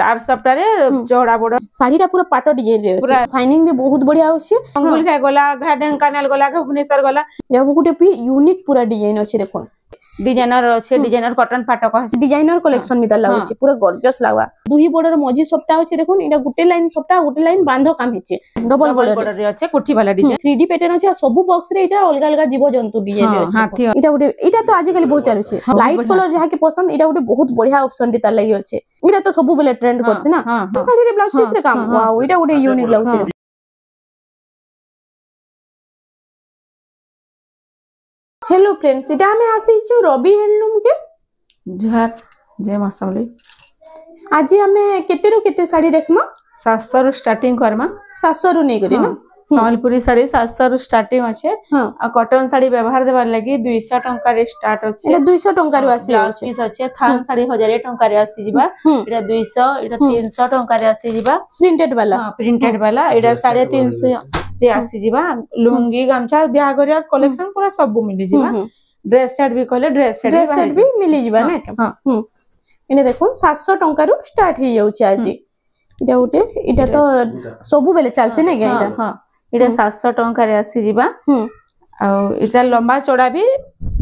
Star सप्टारे चौड़ा बड़ साड़ीटा पूरा पाट डिजाइन रे अछि शाइनिंग भी बहुत बढ़िया होछि अंगुल का गला ढेंकानाल गला भुवनेश्वर गला या गुटे भी यूनिक पूरा डिजाइन अछि देखो डिजाइनर अच्छे डिजाइनर कॉटन फाटक है डिजाइनर कलेक्शन मिता लागुछि पूरा गॉर्जियस लागवा दुही बॉर्डर मझी सप्ताह अछि देखोन एटा गुटे लाइन सप्ताह गुटे लाइन बांधो काम हिचे डबल बॉर्डर रे अच्छे कुठी वाला डिजाइन 3D पैटर्न अछि सब बॉक्स रे एटा अलग अलग जीव जंतु डिजाइन रे अछि एटा गुटे एटा तो आजि काली बहुत चालू छै लाइट कलर जहा के पसंद एटा गुटे बहुत बढ़िया ऑप्शन दिता लागि अछि एटा तो सब बेले ट्रेंड करछि ना साड़ी रे ब्लाउज पीस रे काम वाओ एटा गुटे यूनिक लागुछि हेलो फ्रेंड्स इटा हमें आसी छु रवि हैंडलूम के जुहार जय मासमली आज हमें केते रो केते साड़ी देखमा 700 रो स्टार्टिंग करमा 700 रो नै करी ना संबलपुरी साड़ी 700 रो स्टार्टिंग अछि आ कॉटन साड़ी व्यवहार देबार लागि 200 टंका रे स्टार्ट अछि एटा 200 टंका रो आसी ब्लाउज पीस अछि थान साड़ी 1000 टंका रे आसी जिबा एटा 200 एटा 300 टंका रे आसी जिबा प्रिंटेड वाला हां प्रिंटेड वाला एटा 350 रे आसी जिबा लुंगी गामछा बियागरिया कलेक्शन पूरा सब मिली जिबा ड्रेस सेट भी कहले ड्रेस सेट भी मिली जिबा ना हां इने देखो 700 टंका रो स्टार्ट हे जाउ छ आज इटा उटे इटा तो सबु बेले चलसे ने गेला हां इटा 700 टंका रे आसी जिबा आ इटा लंबा चौड़ा भी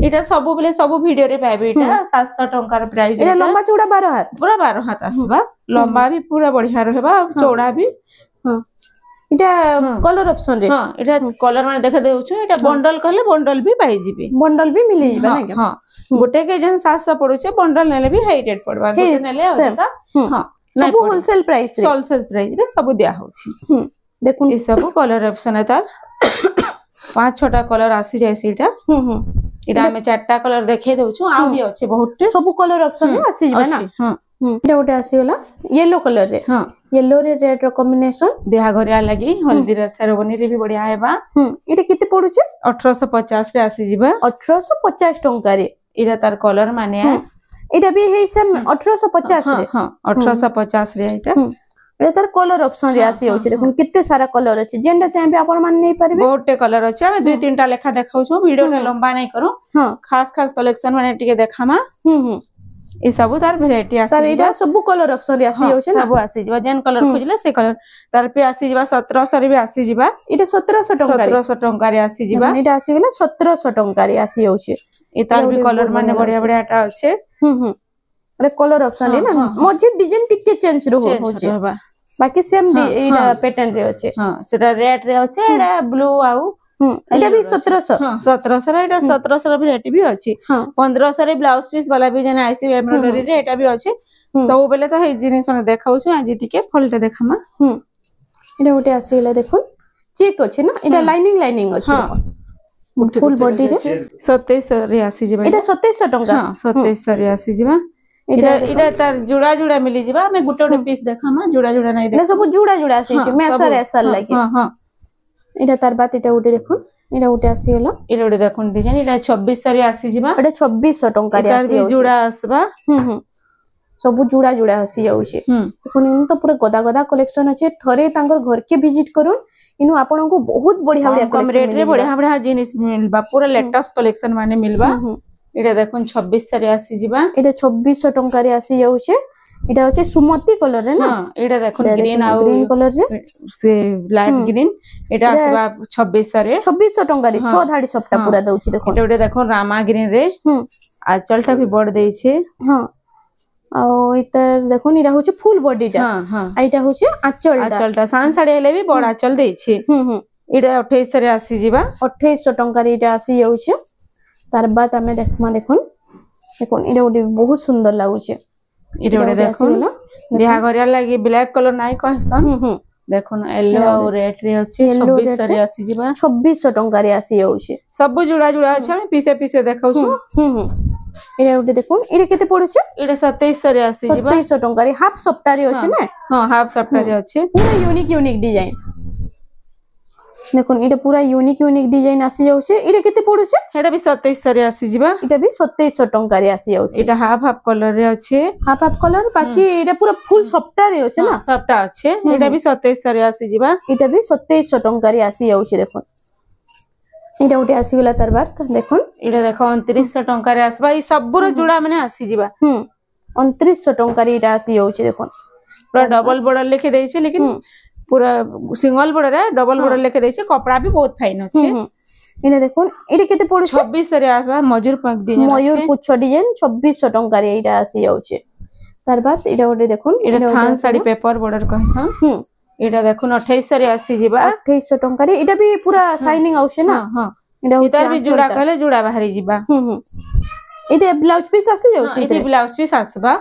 इटा सबु बेले सबु वीडियो रे पाइबे इटा 700 टंका रो प्राइस इटा लंबा चौड़ा 12 हाथ पूरा 12 हाथ आसीबा लंबा भी पूरा बढ़िया रहबा चौड़ा भी हां इटा कलर ऑप्शन रे हां इटा कलर माने देखा देउछु इटा बंडल कहले बंडल भी पाई जिबे बंडल भी मिली जिबा ना हां गोटे के जन 700 पड़ुचे बंडल नेले भी हाई रेट पड़बा गोटे नेले हां सब होलसेल प्राइस रे सब दिया होछि देखुन ई सब कलर ऑप्शन है तार 5-6टा कलर आसी जाय सीटा इटा हमें 4टा कलर देखे दउछु आ भी अछि बहुत सब कलर ऑप्शन रे आसी जिबा ना हां इटा गोटे आसी होला येलो कलर रे हां येलो रे रेड रो कॉम्बिनेशन देहा घरिया लागि हल्दी रे सेरेमनी रे भी बढ़िया हेबा इटा केते पडुचे 1850 रे आसी जिबा 1850 टंका रे इटा तार कलर माने इटा भी हे सेम 1850 रे हां 1850 रे इटा रे तार कलर ऑप्शन रे आसी होछि देखुन कित्ते सारा कलर अछि जेंडा चाहे आपण मान नै परबे बहुते कलर अछि हम 2-3टा लेखा देखाउ छु वीडियो ने लंबा नै करू खास खास कलेक्शन माने टिके देखामा ई सब तार वैरायटी आसी तार इटा सब कलर ऑप्शन रे आसी होछि ना सब आसी जिबा जेन कलर खोजले से कलर तार पे आसी जिबा 1700 रे भी आसी जिबा इटा 1700 टंका रे आसी जिबा इटा आसी गेला 1700 टंका रे आसी होछि ई तार भी कलर माने बढ़िया बढ़िया टा अछि अरे कलर ऑप्शन रे ना मझे डिजाइन टिके चेंज रो होछि बाकी सेम इटा पैटर्न रे अछि हां सेटा रेड रे अछि एडा ब्लू आउ एटा भी 1700 हां 1700 रे एटा 1700 रे वैरायटी भी अछि 1500 रे ब्लाउज पीस वाला भी जने आईसी एम्ब्रॉयडरी रे एटा भी अछि सब बेले तो हे जिनिस माने देखाउ छु आज टिके फलटे देखामा एटा गोटे आसीला देखो चेक अछि ना एटा लाइनिंग अछि फुल बॉडी रे 2700 रे आसी जिबा एटा 2700 टंका हां 2700 रे आसी जिबा इटा तार जुड़ा जुड़ा मिली जिबा हमें गुटे गुटे पीस देखामा जुड़ा जुड़ा नै देख सब जुड़ा जुड़ा आसी छै मैसर एसर लागि हां हां इटा तार बात इटा उठे देखो इटा उठे आसी गेला इटा उठे देखन डिजाइन इटा 2600 रे आसी जिबा एटा 2600 टंका रे आसी जुड़ा आसबा सब जुड़ा जुड़ा आसी जाउ छै कोन तो पूरा गदा गदा कलेक्शन अछि थरे तांगर घर के विजिट करू इनु आपन को बहुत बढ़िया बढ़िया कम रेट रे बढ़िया बढ़िया जिनिस मिलबा पूरा लेटेस्ट कलेक्शन माने मिलबा इटा देखन 2600 रे आसी जिबा इटा 2600 टंका रे आसी जाउ छै इटा होचे सुमति कलर रे ना हां इटा देखो ग्रीन कलर रे से लाइट ग्रीन इटा आसबा 2600 रे 2600 टंका रे 6 धाडी सबटा पूरा दउची देखो इटा उडे देखो रामा ग्रीन रे आचलटा भी बड़ देई छे हां आ इतर देखो इटा होचे फुल बॉडी टा हां हां आइटा होचे आचलटा सान साड़ी हेले भी बड़ आचल देई छे इटा 2800 रे आसी जिबा 2800 टंका रे इटा आसी जाउचे तार बाद हमें देखमा देखोन इटा उडे बहुत सुंदर लागुचे इटा उडे देखोन बिहा घरिया लागि ब्लैक कलर नाइ कहसन देखोन येलो और रेड रे अछि 2600 रे आसी जिबा 2600 टंका रे आसी जाउचे सब जुड़ा जुड़ा अछि हम पीसे पीसे देखाउ छु इटा उडे देखोन इटा केते पडुचे इटा 2700 रे आसी जिबा 2700 टंका रे हाफ सप्ताह रे अछि ना हां हाफ सप्ताह रे अछि पूरा यूनिक डिजाइन देखोन इटा पूरा यूनिक डिजाइन आसी जाउचे इटा केते पडुचे हेडा भी 2700 रे आसी जिबा इटा भी 2700 टंका रे आसी जाउचे इटा हाफ हाफ कलर रे अछि हाफ हाफ कलर बाकी इटा पूरा फुल सप्ताह रे अछि ना सप्ताह अछि इटा भी 2700 रे आसी जिबा इटा भी 2700 टंका रे आसी जाउचे देखोन इटा उटे आसी गेला तार बात देखोन इटा देखो 2900 टंका रे आसबा ई सबरो जुड़ा माने आसी जिबा 2900 टंका रे इटा आसी जाउचे देखोन पूरा डबल बॉर्डर लेके देइछे लेकिन पूरा सिंगल बॉर्डर है डबल बॉर्डर लेके देइछे कपड़ा भी बहुत फाइन अछि इने देखुन एटा केते पड़ु 2600 रे आबा मयूर पंख डिजाइन मयूर पुच्छ डिजाइन 2600 टंका रे एटा आसी जाउछे तार बाद एटा ओटे देखुन एटा थान साड़ी पेपर बॉर्डर कहसन एटा देखुन 2800 रे आसी जिबा 2800 टंका रे एटा भी पूरा शाइनिंग आउछे ना हां एटा होता भी जुड़ा कहले जुड़ा बाहरी जिबा एते ब्लाउज पीस आसी जाउछे एते ब्लाउज पीस आसबा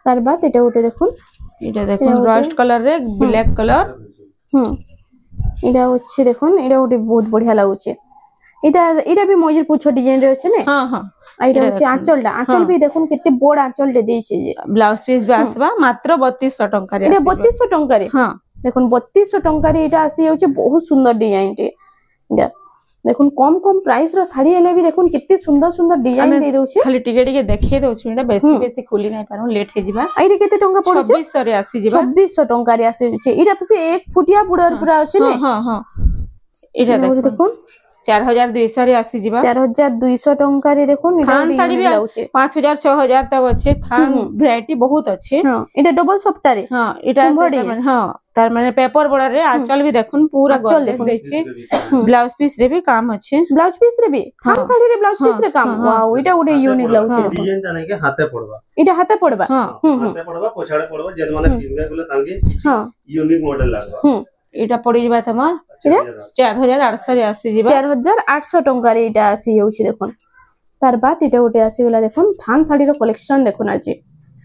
तार बाद एटा ओटे देखुन एटा देखुन रस्ट कलर रे ब्लैक कलर एटा होछि देखुन एटा ओटे बहुत बढ़िया लागुछे एटा भी मयूर पुच्छ डिजाइन रे अछि ने हां हां एटा होछि आंचल भी देखुन केते बड़ आंचल दे देइछे जे ब्लाउज पीस भी आसबा मात्र 3200 टंका रे एटा 3200 टंका रे हां देखुन 3200 टंका रे एटा आसी जाउछे बहुत सुंदर डिजाइन टे एटा देखुन कम कम प्राइस रो साड़ी एले भी देखुन कितने सुंदर सुंदर डिजाइन दे दोछे खाली टिके टिके देखिए दोछ एटा बेसी बेसी खुली नै पारो लेट हे जिबा आइरे केते टंका पड़ो 2600 रे आसी जिबा 2600 टंका रे आसी छै एटा पसे 1 फुटिया बुडर पूरा अछि ने हां हां एटा देखुन 4200 रे आसी जिबा 4200 टंका रे देखुन थान साड़ी भी 5000 6000 तक अछि थान वैरायटी बहुत अछि हां एटा डबल सफ्टा रे हां एटा हां तार माने पेपर बॉर्डर रे आंचल भी देखुन पूरा गॉर्जेस दै छै ब्लाउज पीस रे भी काम अछि ब्लाउज पीस रे भी थान साड़ी रे ब्लाउज पीस रे काम वाओ एटा ओडे यूनिक लागछ डिजाइन ताने के हाथे पड़बा एटा हाथे पड़बा हां हाथे पड़बा पोछाड़े पड़बा जे माने पिंगा गुले तांगे हां यूनिक मॉडल लागबा एटा पड़ी जिबा तमार 4800 रे आसी जिबा 4800 टंका रे एटा आसी होछि देखुन तार बाद एटा ओटे आसी गेला देखुन थान साड़ी रो कलेक्शन देखुन आजी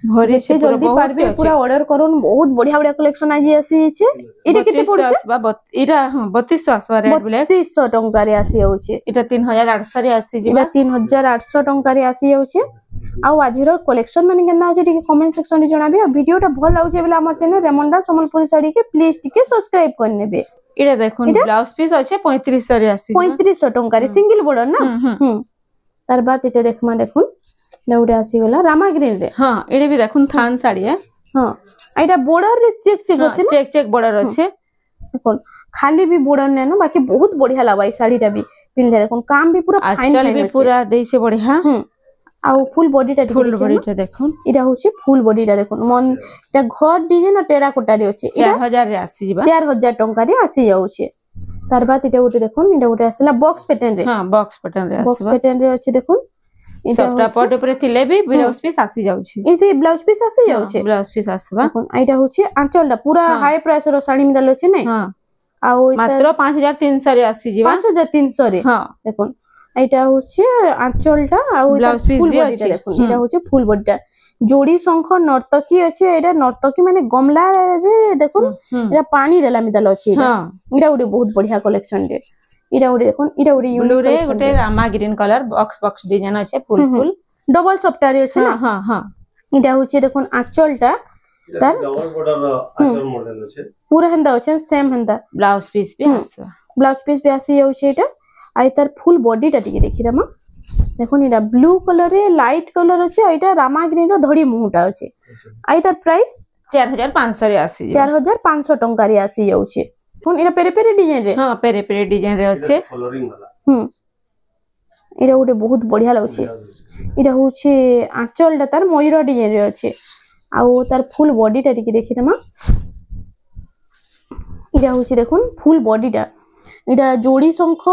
भरे से जल्दी पारबे पूरा ऑर्डर करून बहुत बढ़िया बढ़िया कलेक्शन आजी आसी छै एटा केते पड़छ एटा हां 3200 आसबा रेड ब्लैक 3200 टंका रे आसी होछि एटा 3800 रे आसी जिबा 3800 टंका रे आसी होछि आउ आजिरो कलेक्शन माने केना होछि टिके कमेंट सेक्शन रे जणाबे आ वीडियोटा भल लागुछे बेला हमर चैनल रेमंडा संबलपुरी साड़ी के प्लीज टिके सब्सक्राइब कर नेबे एटा देखुन ब्लाउज पीस अछि 3500 रे आसी 3500 टंका रे सिंगल बॉर्डर ना तार बाद एटा देखमा देखुन नौडे आसी गेला रामा ग्रीन रे हां एडे भी देखुन थान साड़ी है हां एटा बॉर्डर रे चेक चेक अछि ना चेक चेक बॉर्डर अछि देखुन खाली भी बॉर्डर नै ना बाकी बहुत बढ़िया लागबा ई साड़ीटा भी पिनले देखुन काम भी पूरा फाइन फाइन भी पूरा देइ से बढ़िया आउ फुल बॉडीटा फुल बॉडीटा देखुन इडा होछि फुल बॉडीटा देखुन मन एटा घर डिजाइन टेराकोटा रे अछि 4000 रे आसी जिबा 4000 टंका रे आसी जाउछि तार बाद इटा उटे देखुन इटा उटे आसला बॉक्स पैटर्न रे हां बॉक्स पैटर्न रे आसबा बॉक्स पैटर्न रे अछि देखुन सबटा पट ऊपर थिले भी ब्लाउज पीस आसी जाउछि इथे ब्लाउज पीस आसी जाउछि ब्लाउज पीस आसबा देखुन आइटा होछि आंचलटा पूरा हाई प्राइस रो साड़ी मिदल अछि नै हां आउ मात्र 5300 रे आसी जिबा 5300 रे हां देखुन एटा होछि आंचलटा आउ ब्लाउज पीस भी अछि देखुन एटा होछि फुल बॉडीटा जोड़ी शंख नर्तकी अछि एटा नर्तकी माने गमला रे देखुन एटा पानी देला मिदल अछि एटा एटा उडे बहुत बढ़िया कलेक्शन रे इरा उडे देखुन इरा उडे ब्लू रे गोटे Rama green colour box box design अछि फुल फुल डबल सफ्टा रे अछि ना हां हां इटा होछि देखुन आंचलटा तार डबल बॉर्डर आंचल मॉडल अछि पूरा हंदा अछि सेम हंदा ब्लाउज पीस भी आसा ब्लाउज पीस भी आसी जाउछि एटा आई तार फुल बॉडीटा टिके देखि रमा देखुन इरा ब्लू कलर रे लाइट कलर अछि एटा रामा ग्रीन रो धड़ी मुहुटा अछि आई तार प्राइस 4500 रे आसी 4500 टंका रे आसी जाउछि फोन इरा पेरे पेरे डिजाइन रे हां पेरे पेरे डिजाइन रे अछि कलरिंग वाला इरा उडे बहुत बढ़िया लागछि इरा होछि आंचलटा तार मयूर डिजाइन रे अछि आउ तार फुल बॉडीटा टिके देखि रमा इरा होछि देखुन फुल बॉडीटा इटा जोड़ी शंख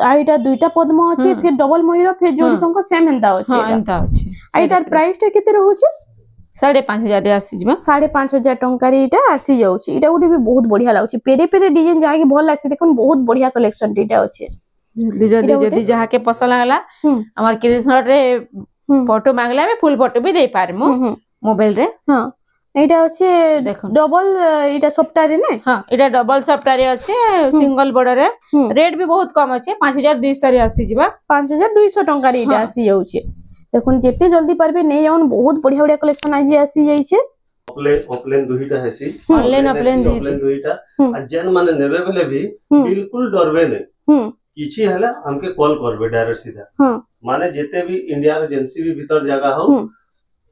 आइटा दुईटा पद्म अछि फिर डबल मयूर फिर जोड़ी शंख सेम हंदा अछि हां हंदा अछि आई तार प्राइस टा केते रहउछि 5500 रे आसी जिबा 5500 टंका रे इटा आसी जाउछि इटा उडे भी बहुत बढ़िया लागछि पेरे पेरे डिजाइन जाके भल लागछि देखुन बहुत बढ़िया कलेक्शन टीटा अछि जदी जहा के पसंद लागला हमर क्रिएशन रे फोटो मांगला में फुल फोटो भी दे पारमु मोबाइल रे हां एटा अछि डबल एटा सफ्टा रे ने हां एटा डबल सफ्टा रे अछि सिंगल बॉर्डर रे रेट भी बहुत कम अछि 5200 रे आसी जिबा 5200 टंका रे एटा आसी जाउछि देखुन जेते जल्दी पारबे नै आउन बहुत बढ़िया बढ़िया कलेक्शन आजी आसी जाई छै ऑफलाइन दुहीटा हेसी ऑनलाइन दुहीटा आ जेन माने नेबे बेले भी बिल्कुल डरबे नै किछि हला हमके कॉल करबे डायरेक्ट सीधा माने जेते भी इंडिया रे एजेंसी भी भीतर जगह हो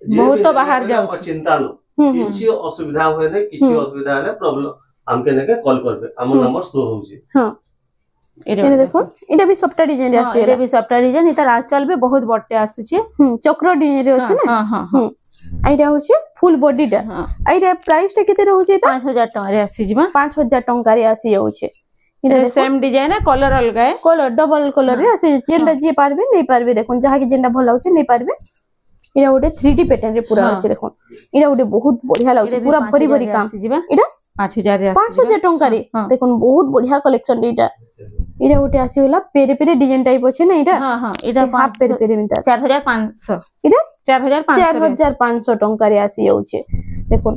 बहुत तो बाहर जाउ चिंता न किछि असुविधा होय नै किछि असुविधा हले प्रॉब्लम हमके नेके कॉल करबे हमर नंबर शो होउछि एने देखो एटा भी सॉफ्ट डिजाइन आसी एटा भी सॉफ्ट डिजाइन इतार आंचल भी बहुत बड़टे आसुचे चक्र डिजाइन रे अछि ना हां हां आइडा होचे फुल बॉडी टा आइडा प्राइस टा केते रहउचे ता 5000 टका रे आसी जिबा 5000 टका रे आसी जाउचे इटा सेम डिजाइन है कलर अलग है कलर डबल कलर रे आसी जेंडा जे पारबे नै पारबे देखो जहा कि जेंडा भल होचे नै पारबे इरा गोटे 3D पैटर्न रे पूरा अछि देखो इरा गोटे बहुत बढ़िया लागुचे पूरा भरी भरी काम इरा 5000 रे 5000 टका रे देखो बहुत बढ़िया कलेक्शन इटा इरा गोटे आसी होला पेरे पेरे डिजाइन टाइप अछि ना इटा हां हां इटा हाफ पेरे पेरे मिता 4500 इटा 4500 टका रे आसी जाउचे देखो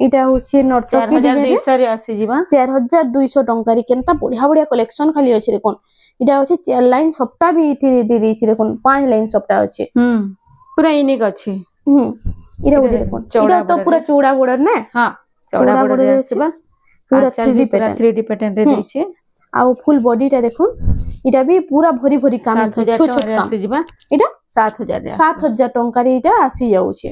इटा होची नर्तकी डिजाइन 4200 रे आसी जिबा 4200 टका रे केनता बढ़िया बढ़िया कलेक्शन खाली अछि देखो इटा होची 4 लाइन सप्ता भी दे देछि देखो 5 लाइन सप्ता अछि पूरा यूनिक अछि इरा गोटे देखो इटा तो पूरा चौड़ा बॉर्डर ना हां चौड़ा बॉर्डर रे आसीबा पूरा 3D पैटर्न रे देछि आ फुल बॉडी टा देखो इटा भी पूरा भरी भरी काम छोट छोट काम आसी जिबा इटा 7000 टका रे इटा आसी जाउचे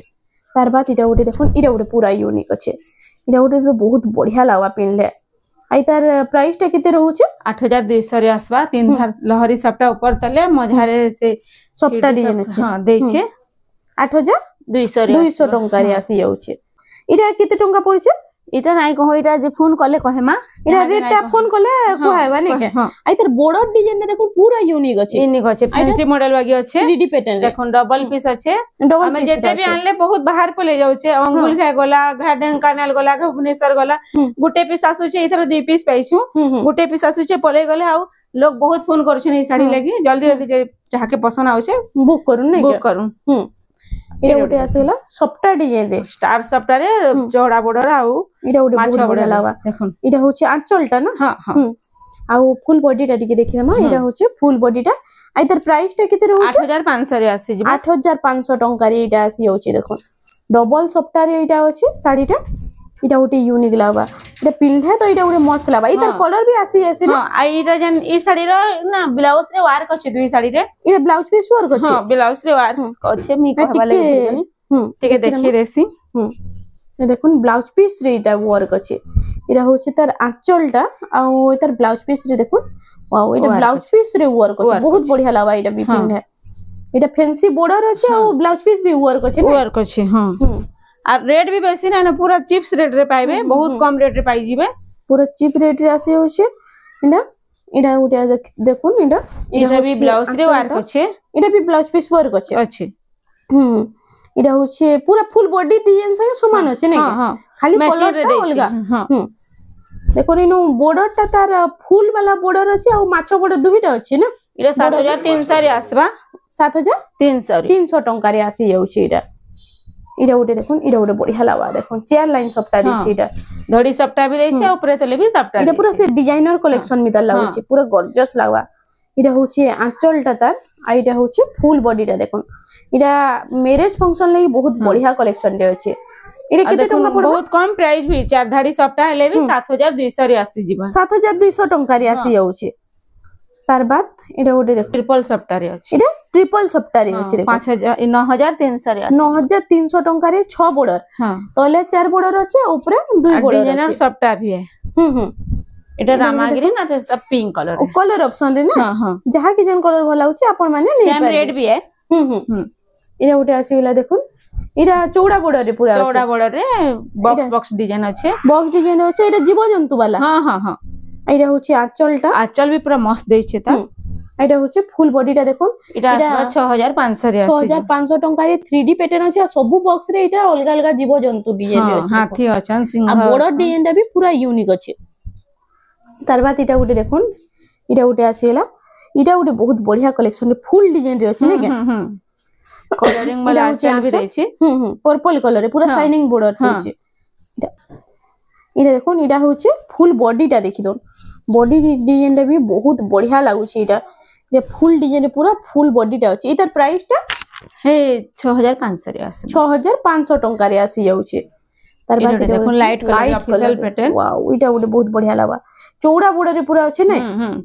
तार बाद इटा गोटे देखो इटा गोटे पूरा यूनिक अछि इटा गोटे तो बहुत बढ़िया लागवा पिनले आई तार प्राइस टा केते रहउचे 8200 रे आसबा तीन भार लहरी सप्ता ऊपर तले मझारे से सप्ता डिजाइन अछि हां देछे 8200 टका रे आसी जाउचे इटा केते टका पड़िছে इटा नाइ कहो इटा जे फोन कले कहेमा इटा रेट फोन कले कहबा नै के आई तर बॉर्डर डिजाइन देखो पूरा यूनिक अछि फैंसी मॉडल वागी अछि 3D पैटर्न देखो डबल पीस अछि हमें जेते भी आनले बहुत बाहर पे ले जाउ छे अंगुल खा गोला गार्डन कानाल गोला भुवनेश्वर गोला गुटे पीस आसु छे इथर 2 पीस पाइछु गुटे पीस आसु छे पले गले आ लोग बहुत फोन करू छे ई साड़ी लागि जल्दी जल्दी जाके पसंद आउ छे बुक करू नै बुक करू इरा गोटे आसेला सॉफ्ट डिजाइन रे स्टार सॉफ्ट रे चौड़ा बॉर्डर आउ इरा गोटे बहुत बढ़िया लागबा देखो इरा होचे आंचलटा ना हां हां आउ फुल बॉडी टा टिके देखिमा इरा होचे फुल बॉडी टा आई तर प्राइस टा केते रहउचे 8500 रे आसी जिबा 8500 टका रे इटा आसी जाउचे देखो डबल सॉफ्ट रे इटा अछि साड़ी टा इटा गोटे यूनिक लागबा इटा पिंधे तो इटा गोटे मस्त लागबा इतर कलर भी आसी आसी हां आई इटा जन ई साड़ी रो ना ब्लाउज रे वर्क अछि दुई साड़ी रे इटा ब्लाउज पीस वर्क अछि हां ब्लाउज रे वर्क अछि मी कहबा लागि ठीक है देखि रेसी ये देखुन ब्लाउज पीस रे इटा वर्क अछि इटा होछि तार आंचलटा आ इतर ब्लाउज पीस रे देखुन वाओ इटा ब्लाउज पीस रे वर्क अछि बहुत बढ़िया लागबा इटा भी पिंधे इटा फैंसी बॉर्डर अछि आ ब्लाउज पीस भी वर्क अछि हां और रेट भी बेसी ना पूरा चिप्स रेट रे पाइबे बहुत कम रेट रे पाइ जिबे पूरा चिप रेट रे आसी होछे इना इडा उटा देखुन इडा भी ब्लाउज रे वर्क अछि इडा भी ब्लाउज पीस वर्क अछि इडा होछे पूरा फुल बॉडी डिजाइन संगे समान अछि नै खाली कलर रे अलगा देखो इनो बॉर्डर ता तार फुल वाला बॉर्डर अछि आ माछो बॉर्डर दुहिटा अछि ना इडा 7300 रे आसबा 7300 टका रे आसी जाउछि इडा इडा उटे देखुन इडा उटे बढ़िया लागबा देखुन 4 लाइन सप्ताह देछि इडा धड़ी सप्ताह भी देछि आ ऊपर तले भी सप्ताह इडा पूरा से डिजाइनर कलेक्शन मिता लागुछि पूरा गॉर्जियस लागबा इडा होछि आंचलटा तार आ इडा होछि फुल बॉडीटा देखुन इडा मैरिज फंक्शन लागि बहुत बढ़िया कलेक्शन दे अछि इडा केते टका पड़बो बहुत कम प्राइस भी 4 धाड़ी सप्ताह ले भी 7200 रे आसी जिबा 7200 टका रे आसी जाउछि तार बाद इडा उटे देख ट्रिपल सप्ताह रे अछि इडा ट्रिपल सप्ताह रे अछि 5000 9300 रे आसी 9300 टका रे 6 बॉर्डर हां तले 4 बॉर्डर अछि ऊपर 2 बॉर्डर अछि डिजाइनर सप्ताह भी है एटा रामागिरी ना तो सब पिंक कलर ऑप्शन दे ना हां जहा कि जन कलर भला होछि आपण माने सेम रेट भी है इडा उटे आसीला देखुन इडा चौड़ा बॉर्डर रे पूरा चौड़ा बॉर्डर रे बॉक्स डिजाइन अछि बॉक्स डिजाइन अछि इडा जीव जंतु वाला हां हां हां इडा होछि आंचलटा आंचल भी पूरा मस्त देइ छै ता इडा होछि फुल बॉडीटा देखुन इडा 6500 रे 6500 टका रे 3D पैटर्न अछि आ सब बॉक्स रे इटा अलग अलग जीव जंतु डिजाइन अछि हाथी अछन सिंह आ बॉर्डर डिजाइनटा भी पूरा यूनिक अछि तार बाद इटा उटे देखुन इडा उटे आसीला इडा उटे बहुत बढ़िया कलेक्शन फुल डिजाइन रे अछि ने के कलरिंग वाला आंचल भी दै छै पर्पल कलर रे पूरा शाइनिंग बॉर्डर छै इडा देखुन इडा होचे फुल बॉडीटा देखि दो बॉडी डिजाइनटा भी बहुत बढ़िया लागुछि इडा ये फुल डिजाइन पूरा फुल बॉडीटा अछि इतर प्राइसटा हे 6500 रे आसी 6500 टका रे आसी जाउछि तार बाद देखुन light colour official pattern wow इटा उडे बहुत बढ़िया लागबा चौड़ा बॉर्डर रे पूरा अछि नै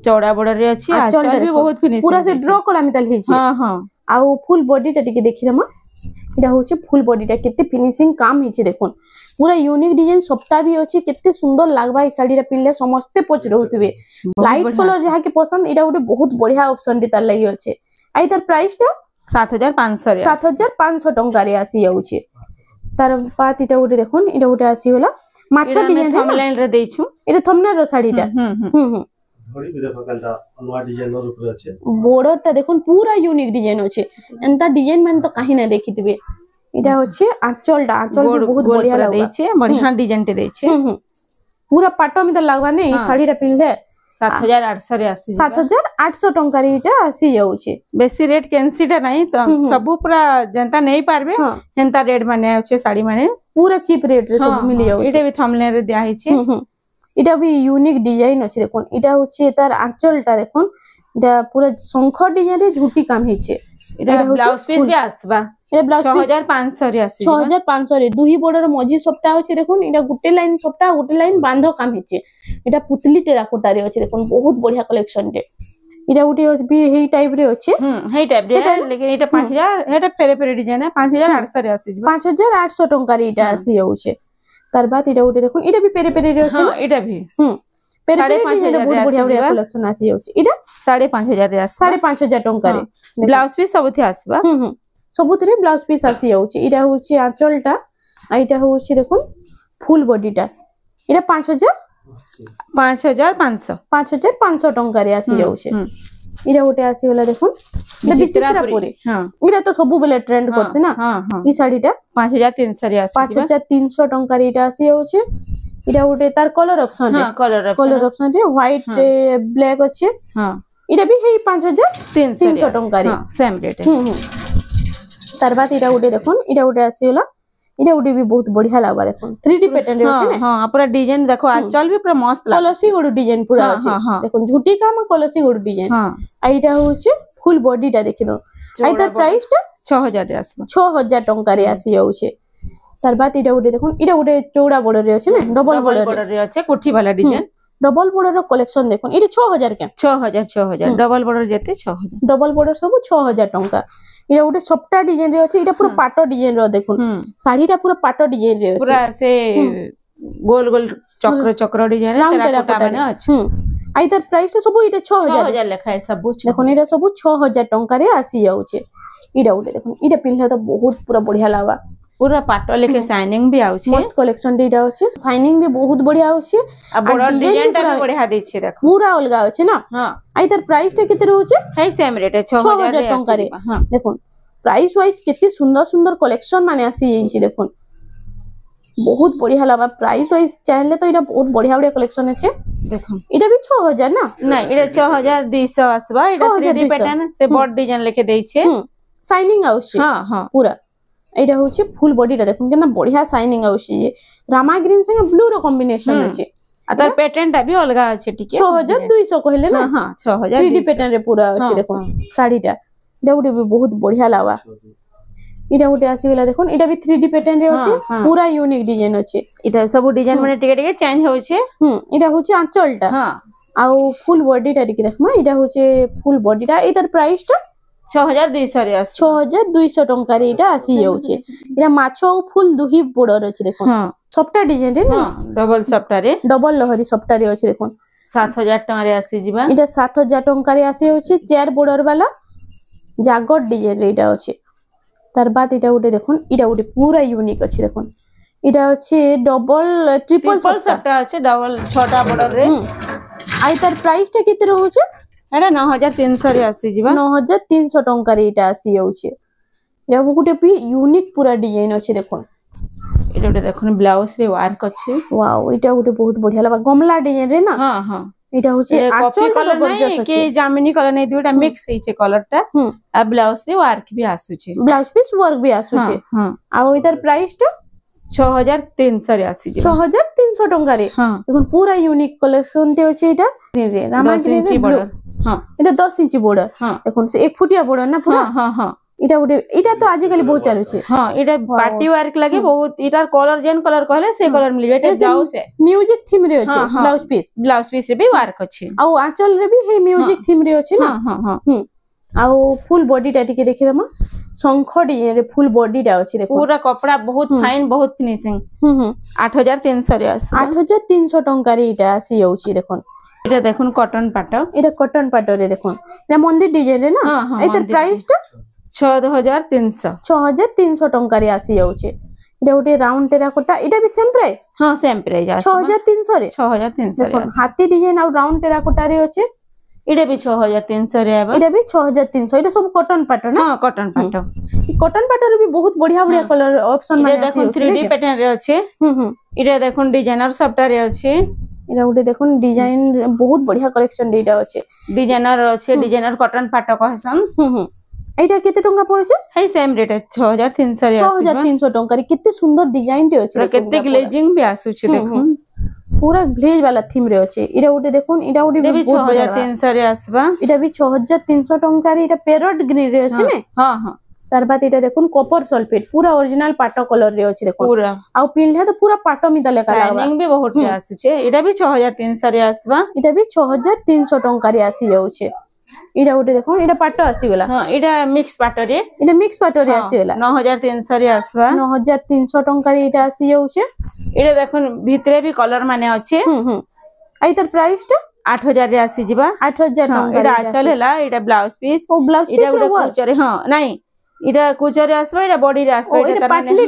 चौड़ा बॉर्डर रे अछि आंचल भी बहुत फिनिशिंग पूरा से ड्रॉ कला मितल हिछि हां हां आ फुल बॉडीटा टिके देखि दमा इटा होछि फुल बॉडीटा केते फिनिशिंग काम हिछि देखुन पूरा यूनिक डिजाइन सबटा भी अछि केते सुंदर लागबा ई साड़ी रा पिनले समस्ते पच रहउतबे लाइट कलर जहा के पसंद इडा उडे बहुत बढ़िया ऑप्शन दी तार लगी अछि आई तार प्राइस टा 7500 टंका रे आसी जाउछे तार बात इटा उडे देखोन इडा उडे आसी होला माछो डिजाइन थंबनेल रे देछु इडा थंबनेल रो साड़ी टा घड़ी भी देखो कंता अनवा डिजाइन रो ऊपर अछि बॉर्डर टा देखोन पूरा यूनिक डिजाइन अछि एंता डिजाइन मन तो काहे ना देखितबे इटा होछे आंचल भी बहुत बढ़िया लागबा देछे बढ़िया डिजाइन टे देछे पूरा पाटो में तो लागबा नै ई साड़ी रा पिनले 7800 रे आसी 7800 टंका रे इटा आसी जाउछे बेसी रेट कैंसीटा नहीं तो सब पूरा जनता नहीं पारबे हेंता रेट माने अछि साड़ी माने पूरा चीप रेट रे सब मिल जाउछे इटा भी थंबनेल रे दिया हिचे इटा भी यूनिक डिजाइन अछि देखोन इटा होछे तार आंचलटा देखोन इटा पूरा शंख डिजाइन रे झूटी काम हिचे इटा ब्लाउज पीस भी आसबा ए ब्लाउज 6500 रे आसी 6500 रे दुही बॉर्डर मझी सप्ताह होचे देखोन इटा गुटे लाइन सप्ताह गुटे लाइन बांध काम हिचे इटा पुतली टेराकोटा रे होचे देखोन बहुत बढ़िया कलेक्शन रे इटा गुटे भी हेई टाइप रे होचे हेई टाइप रे लेकिन इटा 5000 हेटा फेरे फेरे डिजाइन है 5800 रे आसी 5800 टंका रे इटा आसी जाउछे तार बाद इटा गुटे देखोन इटा भी पेरे पेरे रे होचे हां इटा भी पेरे पेरे बहुत बढ़िया बढ़िया कलेक्शन आसी जाउछे इटा 5500 रे आसी 5500 टंका रे ब्लाउज पीस सब थी आसबा सबुतरे ब्लाउज पीस आसी जाउछे इटा होची आंचलटा आ इटा होची देखुन फुल बॉडीटा इटा 5500 टंका रे आसी जाउछे इटा गोटे आसी गला देखुन इटा बिचित्रा पूरी इटा तो सब बेले ट्रेंड करसे ना ई साड़ीटा 5300 रे आसी 5300 टंका रे इटा आसी जाउछे इटा गोटे तार कलर ऑप्शन है कलर ऑप्शन रे व्हाइट ब्लैक अच्छे इटा भी हे 5300 टंका रे सेम रेट है तार बाद इटा उडे देखोन इटा उडे आसीला इटा उडे भी बहुत बढ़िया लागबा देखोन 3D पैटर्न रे अछि ने हां पूरा डिजाइन देखो आंचल भी पूरा मस्त लाग कलसी गोड डिजाइन पूरा अछि देखोन झूठी काम कलसी गोड डिजाइन हां आइटा होचे फुल बॉडीटा देखि दो आइ तार प्राइस टा 6000 रे आसी 6000 टंका रे आसी जाउछे तार बाद इटा उडे देखोन इटा उडे चौड़ा बॉर्डर रे अछि ने डबल बॉर्डर रे अछि कोठी वाला डिजाइन डबल बॉर्डर रो कलेक्शन देखोन इटा 6000 के 6000 डबल बॉर्डर जेते 6000 डबल बॉर्डर सब 6000 टंका इटा उडे सप्टा डिजाइन रे अछि इटा पूरा पाटो डिजाइन रो देखुन साड़ीटा पूरा पाटो डिजाइन रे अछि पूरा से गोल गोल चक्र चक्र डिजाइन तेरा कोटा माने अछि आई तार प्राइस सब इटा 6000 लेखा है सब देखुन इटा सब 6000 टंका रे आसी जाउछे इटा उडे देखुन इटा पिनले तो बहुत पूरा बढ़िया लागबा पूरा पाटो लेके शाइनिंग भी आउछे मस्त कलेक्शन देटा अछि शाइनिंग भी बहुत बढ़िया आउछे आ बॉर्डर डिजाइन टा भी बढ़िया दै छै देखो पूरा अलगा अछि ना हां आई तार प्राइस टा केते रहउछे है सेम रेट है 6000 टंका रे हां देखुन प्राइस वाइज केते सुंदर सुंदर कलेक्शन माने आसी जाई देखुन बहुत बढ़िया लागबा प्राइस वाइज चाहले तो इटा बहुत बढ़िया बढ़िया कलेक्शन अछि देखो इटा भी 6000 ना नहीं इटा 6200 आसबा इटा 3D पैटर्न से बॉर्डर डिजाइन लेके दै छै शाइनिंग आउछे हां हां पूरा एटा होचे फुल बॉडीटा देखुन केना बढ़िया शाइनिंग आउछे ये रामा ग्रीन संगे ब्लू रो कॉम्बिनेशन अछि आ तार पैटर्नटा भी अलगा अछि ठीक है 6200 कहले ना हां 6000 3D पैटर्न रे पूरा अछि देखुन साड़ीटा डेउडी भी बहुत बढ़िया लागबा इटा उटे आसी गेला देखुन इटा भी 3D पैटर्न रे अछि पूरा यूनिक डिजाइन अछि इटा सब डिजाइन माने टिके टिके चेंज होचे इटा होचे आंचलटा हां आउ फुल बॉडीटा टिके देखमा इटा होचे फुल बॉडीटा इधर प्राइस टा 6200 रे आसी 6200 टंका रे इटा आसी जाउछे इटा माछो फुल दुही बॉर्डर अछि देखुन हां सप्टा डिजाइन रे हां डबल सप्टा रे डबल लहरी सप्टा रे अछि देखुन 7000 टंका रे आसी जिबा इटा 7000 टंका रे आसी होछि चार बॉर्डर वाला जागट डिजाइन रे इटा अछि तार बाद इटा उटे देखुन इटा उटे पूरा यूनिक अछि देखुन इटा अछि डबल ट्रिपल सप्टा अछि डबल छोटा बॉर्डर रे आई तार प्राइस टा केते रहउछे एटा 9300 रे आसी जिबा 9300 टंका रे इटा आसी जाउछे या गुटे भी यूनिक पूरा डिजाइन अछि देखुन इटा उटे देखुन ब्लाउज रे वर्क अछि वाओ इटा उटे बहुत बढ़िया लागबा गमला डिजाइन रे ना हां हां इटा होचे आंचल कलर गॉर्जियस अछि के जामिनी कलर नै दुटा मिक्स हिचे कलर टा आ ब्लाउज रे वर्क भी आसुचे ब्लाउज पीस वर्क भी आसुचे हां आ इधर प्राइस टा 6300 रे आसी 6300 टंका रे देखुन पूरा यूनिक कलेक्शन ते अछि इटा रे रामा ग्रीन बॉर्डर हां इटा 10 इंच बॉर्डर देखुन से 1 फुटिया बॉर्डर ना पूरा हां हां इटा उडे इटा तो आज काली बहुत चालू छे हां इटा पार्टी वर्क लागे बहुत इटा कलर जेन कलर कहले से कलर मिलबे इटा ब्लाउज है म्यूजिक थीम रे अछि ब्लाउज पीस रे भी वर्क अछि आ आंचल रे भी हे म्यूजिक थीम रे अछि ना हां हां आ फुल बॉडी टा टिके देखि दमा शंख डिजाइन रे फुल बॉडी रा अछि देखो पूरा कपड़ा बहुत फाइन बहुत फिनिशिंग 8300 रे आस 8300 टंका रे इटा आसी जाउची देखो इटा देखुन कॉटन पाटो इटा कॉटन पाटो रे देखो इटा मंदिर डिजाइन रे ना एतर प्राइस टा 6300 टंका रे आसी जाउची इटा गोटे राउंड टेराकोटा इटा भी सेम प्राइस हां सेम प्राइस आस 6300 रे 6300 रे हाथी डिजाइन और राउंड टेराकोटा रे अछि इडे भी 6300 रे आबा इडे भी 6300 इडे सब कॉटन पाटो ना हां कॉटन पाटो कॉटन पाटो रे भी बहुत बढ़िया बढ़िया कलर ऑप्शन माने देखो 3D पैटर्न रे अछि इडे देखो डिजाइनर सबटा रे अछि इडा गोटे देखो डिजाइन बहुत बढ़िया कलेक्शन देटा अछि डिजाइनर अछि डिजाइनर कॉटन पाटो कहसन एटा केते टंका पड़छे है सेम रेट 6300 रे 6300 टंका रे केते सुंदर डिजाइन रे अछि केते ग्लेजिंग भी आसु छै देखो पूरा ग्लेज वाला थीम रे अछि इडा गोटे देखो इडा गोटे भी 6300 रे आसबा इडा भी 6300 टंका रे इडा पैरोट ग्रीन रे अछि ने हां हां तार बाद इडा देखो कॉपर सल्फेट पूरा ओरिजिनल पाटो कलर रे अछि देखो पूरा आ पिनले तो पूरा पाटो मिदा लेका लागबा शाइनिंग भी बहुत से आसु छै इडा भी 6300 रे आसबा इडा भी 6300 टंका रे आसी जाउ छै इडा गोटे देखो इडा पाटो आसी गेला हां इडा मिक्स पाटो रे इडा मिक्स पाटो रे आसी गेला 9300 रे आसबा 9300 टंका रे इडा आसी जाउ छै इडा देखो भीतरे भी कलर माने अछि आई तर प्राइस टा 8000 रे आसी जिबा 8000 टंका इडा चल हैला इडा ब्लाउज पीस ओ ब्लाउज पीस इडा कुचरे हां नहीं इडा कुचरे आसबा इडा बॉडी रे आसबा इडा पाटली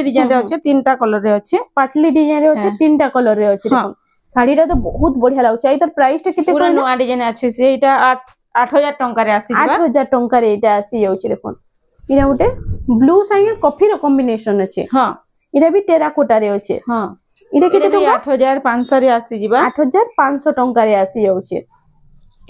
डिजाइन रे अछि तीनटा कलर रे अछि पाटली डिजाइन रे अछि तीनटा कलर रे अछि देखो साड़ी रा तो बहुत बढ़िया लागछ आई तर प्राइस टा केते पूरा नया डिजाइन अछि से इटा 8000 टंका रे आसी जिबा 8000 टंका रे इटा आसी जाउछि देखो इडा गोटे ब्लू संगे कॉफी रो कॉम्बिनेशन अछि हां इडा भी टेराकोटा रे अछि हां इडा केते टंका 8500 रे आसी जिबा 8500 टंका रे आसी जाउछि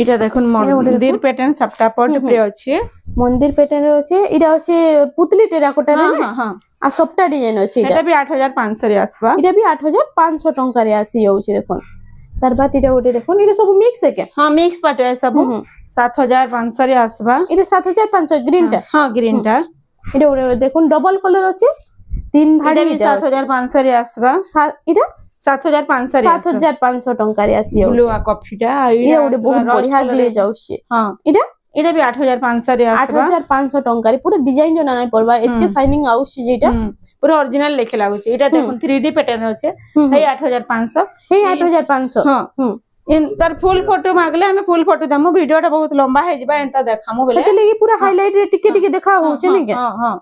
इटा देखुन मंदिर पैटर्न सबटा पट पे अछि मंदिर पैटर्न रे अछि इडा अछि पुतली टेराकोटा रे हां हां आ सबटा डिजाइन अछि इटा भी 8500 रे आसबा इटा भी 8500 टंका रे आसी जाउछि देखो तार बाद इटा गोटे देखो इटा सब मिक्स है के हां मिक्स पाट है सब 7500 रे आसबा इटा 7500 ग्रीन टा हां ग्रीन टा इटा गोटे देखो डबल कलर अछि तीन धाड़ी भी 7500 रे आसबा इटा 7500 रे 7500 टंका रे आसी जाउछि ब्लू आ कॉफी टा इटा गोटे बहुत बढ़िया ग्लेज जाउछि हां इटा भी 8500 रे आसबा 8500 टंका रे पूरा डिजाइन जना नै पड़बा एते शाइनिंग आउछि जेटा पूरा ओरिजिनल लेखे लागुछि इटा देखो 3D पैटर्न अछि हे 8500 हे 8500 हां इन तर फुल फोटो मागले हमें फुल फोटो दमु वीडियो टा बहुत लंबा है जिबा एंता देखामु बेले एते लेके पूरा हाइलाइट रे टिके टिके देखा होछ ने के हां हां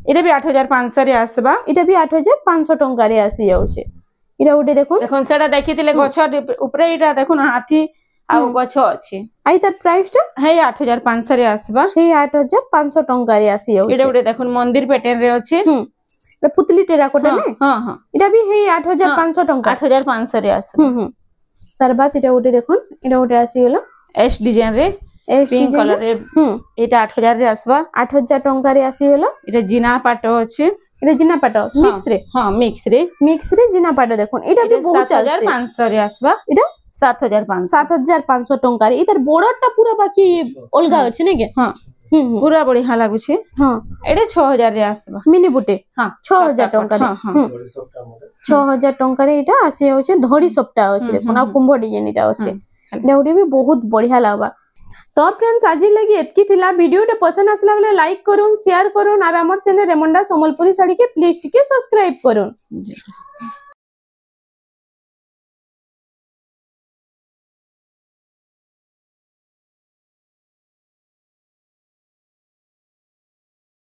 इटा भी 8500 रे आसबा इटा भी 8500 टंका रे आसी जाउछि इटा गोटे देखो देखो सेटा देखितिले गछ ऊपरे इटा देखो ना हाथी आ गछ अछि आई तर प्राइस टा हे 8500 रे आसबा हे 8500 टंका रे आसी जाउछि इटा गोटे देखो मंदिर पैटर्न रे अछि पुतली टेराकोटा ने हां हां इटा भी हे 8500 टंका 8500 रे आसबा तार बाद इटा गोटे देखो इटा गोटे आसी गेला एस डिजाइन रे पिंक कलर रे इटा 8000 रे आसबा 8000 टंका रे आसी गेला इटा जिना पाटो अछि इटा जिना पाटो मिक्स रे हां मिक्स रे जिना पाटो देखो इटा भी बहुत चलছে 7500 रे आसबा इटा 7500 टंका रे इधर बॉर्डर टा पूरा बाकी अलगा अछि ने के हां पूरा बढ़िया लागु छै हां एडे 6000 रे आसबा मिनी बुटे हां 6000 टंका रे हां 6000 टंका रे इटा आसी होचे धड़ी सप्ता अछि देखो ना कुंभ डिजाइन इटा अछि डेउडी भी बहुत बढ़िया लागबा तो फ्रेंड्स आज लगी एतकी थिला वीडियो टे पसंद आसला बेले लाइक करूं शेयर करूं और हमर चैनल रेमंडा संबलपुरी साड़ी के प्लीज टिके सब्सक्राइब करूं।